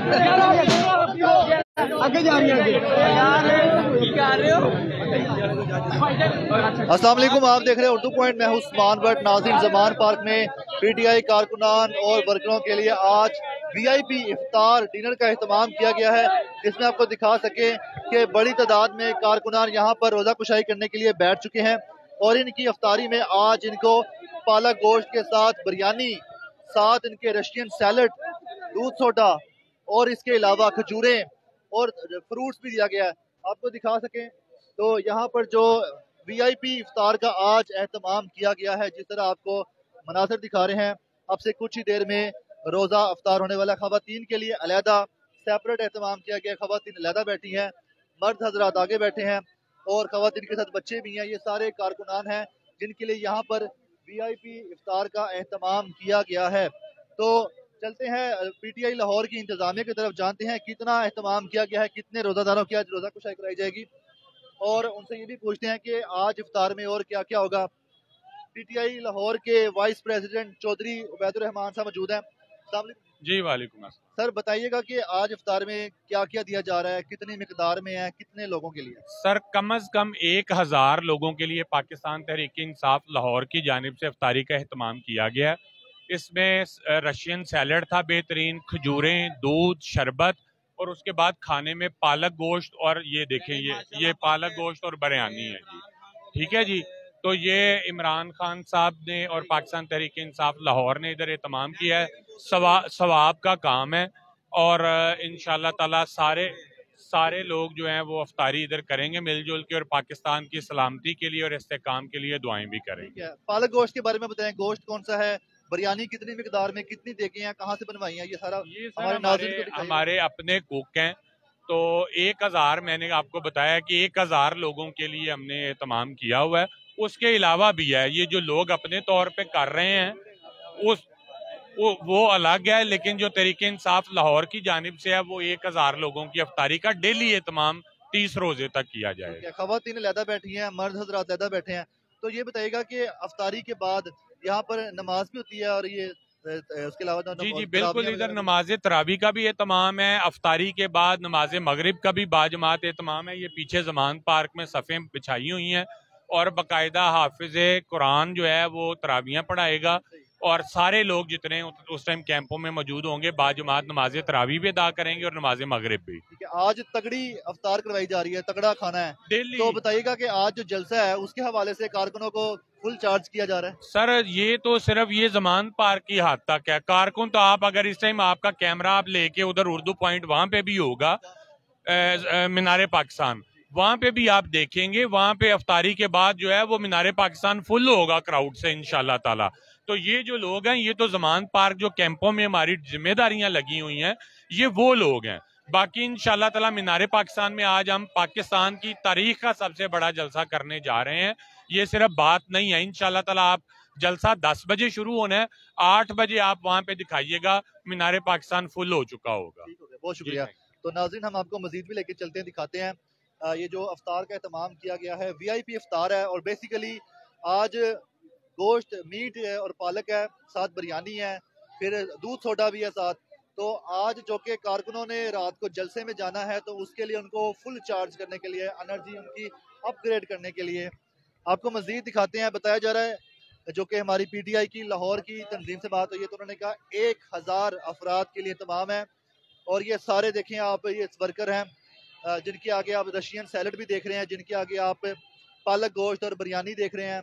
अस्सलाम वालेकुम, आप देख रहे हैं उर्दू पॉइंट में उस्मान बट नाज़रीन, ज़मान पार्क में पीटीआई कारकुनान और वर्करों के लिए आज वीआईपी इफ्तार डिनर का एहतमाम किया गया है, जिसमें आपको दिखा सके कि बड़ी तादाद में कारकुनान यहाँ पर रोज़ा कुशाई करने के लिए बैठ चुके हैं और इनकी इफ्तारी में आज इनको पालक गोश्त के साथ बिरयानी, साथ इनके रशियन सैलड, दूध सोडा और इसके अलावा खजूरें और फ्रूट्स भी दिया गया है। आपको दिखा सकें तो यहाँ पर जो वीआईपी इफ्तार का आज एहतमाम किया गया है, जिस तरह आपको मनासर दिखा रहे हैं, अब से कुछ ही देर में रोज़ा इफ्तार होने वाला। खवातीन के लिए अलहदा सेपरेट एहतमाम किया गया, खवातीन अलहदा बैठी हैं, मर्द हजरात आगे बैठे हैं और खवातीन के साथ बच्चे भी हैं। ये सारे कारकुनान हैं जिनके लिए यहाँ पर वीआईपी इफ्तार का एहतमाम किया गया है। तो चलते हैं पीटीआई लाहौर की इंतजामिया की तरफ, जानते हैं कितना एहतमाम किया गया है, कितने रोज़ादारों की आज रोज़ा कुशाई कराई जाएगी और उनसे ये भी पूछते हैं कि आज इफ्तार में और क्या क्या होगा। पीटीआई लाहौर के वाइस प्रेसिडेंट चौधरी उबैदुर रहमान साहब मौजूद हैं। जी वालेकुम अस्सलाम। सर बताइएगा कि आज इफ्तार में क्या क्या दिया जा रहा है, कितनी मिकदार में है, कितने लोगों के लिए? सर कम अज कम 1000 लोगों के लिए पाकिस्तान तहरीक इंसाफ लाहौर की जानिब से इफ्तारी का एहतमाम किया गया। इसमें रशियन सैलड था बेहतरीन, खजूरें, दूध, शरबत और उसके बाद खाने में पालक गोश्त और ये देखें ये पालक गोश्त और बिरयानी है जी। ठीक है जी। तो ये इमरान खान साहब ने और पाकिस्तान तहरीक इंसाफ लाहौर ने इधर एहतमाम किया है। सवाब का काम है और इंशाल्लाह ताला सारे लोग जो हैं वो अफ्तारी इधर करेंगे मिलजुल के और पाकिस्तान की सलामती के लिए और इस्तेकाम के लिए दुआएं भी करेंगे। पालक गोश्त के बारे में बताएं, गोश्त कौन सा है, बिरयानी कितनी मिकदार में, कितनी देखें हैं, कहाँ से बनवाई है, ये सारा हमारे अपने कुक हैं। तो 1000 मैंने आपको बताया कि 1000 लोगों के लिए हमने एहतमाम किया हुआ है। उसके अलावा भी है, ये जो लोग अपने तौर पे कर रहे हैं वो अलग है, लेकिन जो तहरीके इंसाफ लाहौर की जानिब से है वो 1000 लोगों की अफ्तारी का डेली एहतमाम 30 रोजे तक किया जाएगा। खवातीन अलहदा बैठी हैं, मर्द हजरात अलहदा बैठे हैं। तो ये बताइएगा कि अफ्तारी के बाद यहाँ पर नमाज भी होती है और ये उसके अलावा जी बिल्कुल, इधर नमाज तरावी का भी एहतमाम है। अफ्तारी के बाद नमाज मगरिब का भी बाजमात एहतमाम है। ये पीछे ज़मान पार्क में सफ़ें बिछाई हुई हैं और बाकायदा हाफिज कुरान जो है वो तरावियाँ पढ़ाएगा और सारे लोग जितने उस टाइम कैंपों में मौजूद होंगे बाजमात नमाज तरावी भी अदा करेंगे और नमाज मगरिब भी। आज तगड़ी अफ्तार करवाई जा रही है, तगड़ा खाना है डेली। तो बताइएगा कि आज जो जलसा है उसके हवाले से कारकुनों को फुल चार्ज किया जा रहा है? सर ये तो सिर्फ ये ज़मान पार्क की हद तक है। कारकुन तो आप अगर इस टाइम आपका कैमरा आप लेके उधर उर्दू पॉइंट वहां पे भी होगा, मीनारे पाकिस्तान वहां पे भी आप देखेंगे, वहां पे अफ्तारी के बाद जो है वो मीनारे पाकिस्तान फुल होगा क्राउड से इंशाल्लाह ताला। तो ये जो लोग हैं, ये तो ज़मान पार्क जो कैंपों में हमारी जिम्मेदारियां लगी हुई हैं, ये वो लोग हैं। बाकी इंशाल्लाह ताला मीनारे पाकिस्तान में आज हम पाकिस्तान की तारीख का सबसे बड़ा जलसा करने जा रहे हैं। ये सिर्फ बात नहीं है, इंशाल्लाह ताला आप जलसा 10 बजे शुरू होना है, 8 बजे आप वहां पे दिखाइएगा, मीनारे पाकिस्तान फुल हो चुका होगा। बहुत शुक्रिया। तो नाज़रीन हम आपको मजीद भी लेके चलते हैं, दिखाते हैं। ये जो अफ्तार का एहतमाम किया गया है वीआईपी अफ्तार है और बेसिकली आज गोश्त मीट है और पालक है, साथ बिरयानी है, फिर दूध सोडा भी है साथ। तो आज जो कि कारकुनों ने रात को जलसे में जाना है तो उसके लिए उनको फुल चार्ज करने के लिए, एनर्जी उनकी अपग्रेड करने के लिए आपको मजीद दिखाते हैं। बताया जा रहा है जो कि हमारी पीटीआई की लाहौर की तंजीम से बात हुई है तो उन्होंने कहा 1000 अफराद के लिए तमाम है और ये सारे देखें आप, ये वर्कर हैं जिनके आगे आप रशियन सैलड भी देख रहे हैं, जिनके आगे आप पालक गोश्त और बिरयानी देख रहे हैं।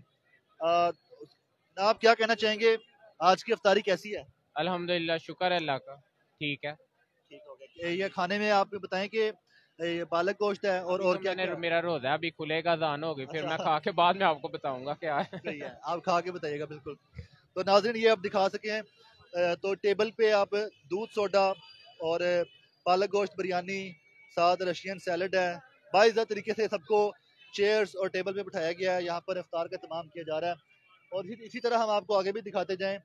आप क्या कहना चाहेंगे, आज की अफ्तारी कैसी है? अल्हम्दुलिल्लाह, शुक्र है अल्लाह का, ठीक है। ठीक हो गया। ये खाने में आप बताएं कि ये पालक गोश्त है और क्या क्या? मेरा रोज़ा है, अभी खुलेगा, अज़ान होगी, फिर मैं खा के बाद में आपको बताऊंगा क्या है। सही है, आप खा के बताइएगा बिल्कुल। तो नाज़रीन ये आप दिखा सके हैं तो टेबल पे आप दूध सोडा और पालक गोश्त बिरयानी, साथ रशियन सैलड है। बाइज़्ज़त तरीके से सबको चेयर्स और टेबल पे बिठाया गया है, यहाँ पर इफ्तार का तमाम किया जा रहा है। और इसी तरह हम आपको आगे भी दिखाते जाएं।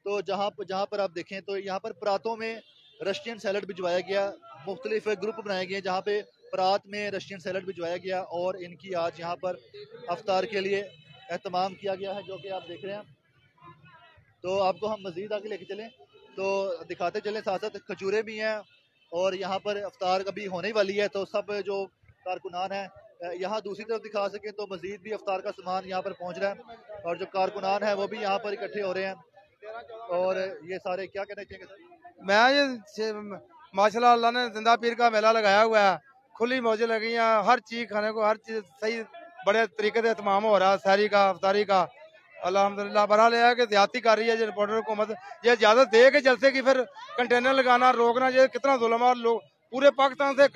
तो जहाँ पर आप देखें तो यहाँ पर परातों में रशियन सैलड भिजवाया गया, मुख्तलिफ ग्रुप बनाए गए जहाँ पे परात में रशियन सैलड भिजवाया गया और इनकी आज यहाँ पर अफ्तार के लिए एहतमाम किया गया है, जो कि आप देख रहे हैं। तो आपको हम मज़ीद आगे लेके चलें तो दिखाते चलें, साथ साथ खजूरें भी हैं और यहाँ पर अफ्तार कभी होने ही वाली है, तो सब जो कारकुनान हैं यहाँ दूसरी तरफ दिखा सकें तो मजीद भी अफ्तार का सामान यहाँ पर पहुँच रहा है और जो कारकुनान है वो भी यहाँ पर इकट्ठे हो रहे हैं। और ये सारे क्या कहना चाहेंगे सर? मैं ये माशाल्लाह अल्लाह ने जिंदा पीर का मेला लगाया हुआ है, खुली मौजें लगी हैं, हर चीज खाने को हर चीज सही बड़े तरीके से इत्माम हो रहा है, सहरी का अफ्तारी का अल्हम्दुलिल्लाह। बहरहाल यह है कि ज्यादती कर रही है जो बॉर्डर हुकूमत, ये इजाजत दे के जलसे की फिर कंटेनर लगाना रोकना, ये कितना जुल्म है। लोग पूरे पाकिस्तान से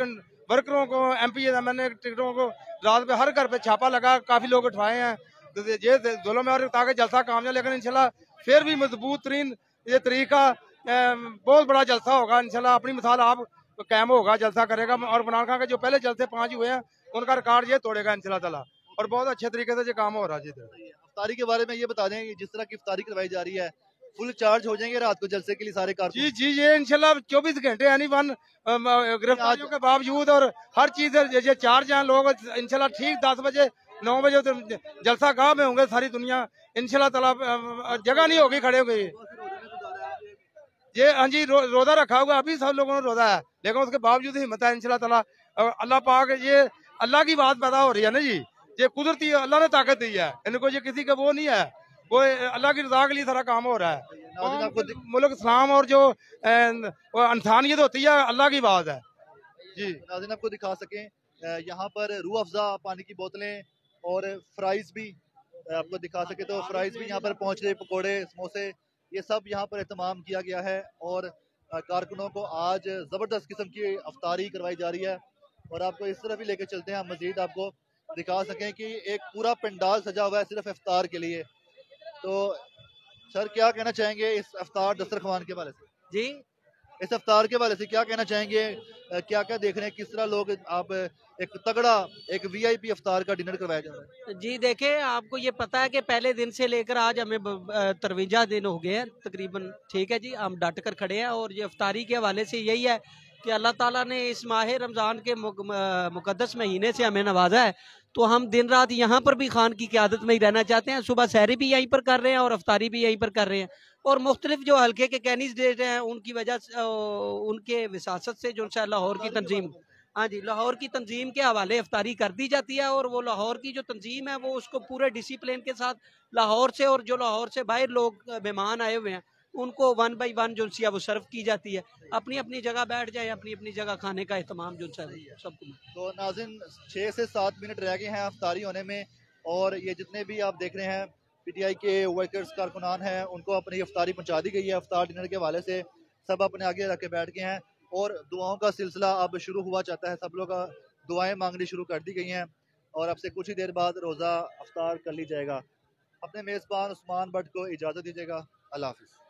वर्करों को MP MNA टिकटों को रात पे हर घर पे छापा लगा, काफी लोग उठवाए हैं, तो ये जुल्म है। और ताकि जलसा कामयाब, लेकिन इंशाल्लाह फिर भी मजबूत तरीन ये तरीका बहुत बड़ा जलसा होगा इंशाल्लाह। अपनी मिसाल आप कायम होगा, जलसा करेगा। और इमरान खान के जो पहले जलसे 5 हुए हैं उनका रिकॉर्ड ये तोड़ेगा इंशाल्लाह ताला, और बहुत अच्छे तरीके से ये काम हो रहा है। जी इफ्तारी के बारे में ये बता दें, जिस तरह की इफ्तारी करवाई जा रही है, फुल चार्ज हो जाएंगे रात को जलसे के लिए सारे कारकुन? जी ये इंशाल्लाह 24 घंटे यानी गिरफ्तारियों के बावजूद और हर चीज ये चार्ज हैं लोग इंशाल्लाह ठीक 10 बजे 9 बजे तो जलसा गाह में होंगे सारी दुनिया इंशाल्लाह ताला। जगह नहीं होगी खड़े होगी। ये हाँ जी रोजा रखा हुआ अभी सब लोगों ने रोजा है, लेकिन उसके बावजूद हिम्मत है इंशाल्लाह ताला। अल्लाह पाक ये अल्लाह की बात पैदा हो रही है ना जी, ये कुदरती अल्लाह ने ताकत दी है इनको, ये किसी का वो नहीं है, वो अल्लाह की रजा के लिए सारा काम हो रहा है। मुल्क इस्लाम और जो इंसानियत होती है अल्लाह की बात है जी। नाज़रीन आपको दिखा सकें यहाँ पर रूह अफ़ज़ा पानी की बोतलें और फ्राइज भी आपको दिखा सके तो फ्राइज भी यहाँ पर पहुँच रहे, पकौड़े समोसे ये सब यहाँ पर एहतमाम किया गया है। और कारकुनों को आज ज़बरदस्त किस्म की अफ्तारी करवाई जा रही है। और आपको इस तरह भी लेके चलते हैं, मज़ीद आपको दिखा सकें कि एक पूरा पंडाल सजा हुआ है सिर्फ इफ्तार के लिए। तो सर क्या कहना चाहेंगे इस इफ्तार दस्तरखान के हवाले से? जी इस इफ्तार के हवाले से क्या कहना चाहेंगे, क्या क्या देख रहे हैं, किस तरह लोग आप एक तगड़ा एक VIP इफ्तार का डिनर करवाया जा रहा है? जी देखें, आपको ये पता है कि पहले दिन से लेकर आज हमें 53 दिन हो गए हैं तकरीबन, ठीक है जी, हम डट कर खड़े हैं। और ये इफ्तारी के हवाले से यही है कि अल्लाह ताला ने इस माह रमज़ान के मुकद्दस महीने से हमें नवाजा है, तो हम दिन रात यहाँ पर भी खान की क़यादत में ही रहना चाहते हैं। सुबह सहरी भी यहीं पर कर रहे हैं और अफ्तारी भी यहीं पर कर रहे हैं। और मुख्तलिफ जो हल्के के कैंडिडेट हैं उनकी वजह से उनके विसासत से जो लाहौर की तंजीम, हाँ जी, लाहौर की तंजीम के हवाले इफ्तारी कर दी जाती है। और वो लाहौर की जो तंजीम है वो उसको पूरे डिसिप्लिन के साथ लाहौर से और जो लाहौर से बाहर लोग मेहमान आए हुए हैं उनको 1 बाई 1 जो सी वो सर्व की जाती है। अपनी अपनी जगह बैठ जाए, अपनी अपनी जगह खाने का एहतमाम जो सबको। तो नाज़रीन 6 से 7 मिनट रह गए हैं अफ्तारी होने में, और ये जितने भी आप देख रहे हैं PTI के वर्कर्स कारकुनान हैं उनको अपनी अफ्तारी पहुँचा दी गई है। अफ्तार डिनर के हवाले से सब अपने आगे रख के बैठ गए हैं और दुआओं का सिलसिला अब शुरू हुआ चाहता है। सब लोग दुआएं मांगनी शुरू कर दी गई हैं और अब से कुछ ही देर बाद रोज़ा अफ्तार कर ली जाएगा। अपने मेज़बान उस्मान भट्ट को इजाज़त दीजिएगा। अल्लाह हाफ़िज़।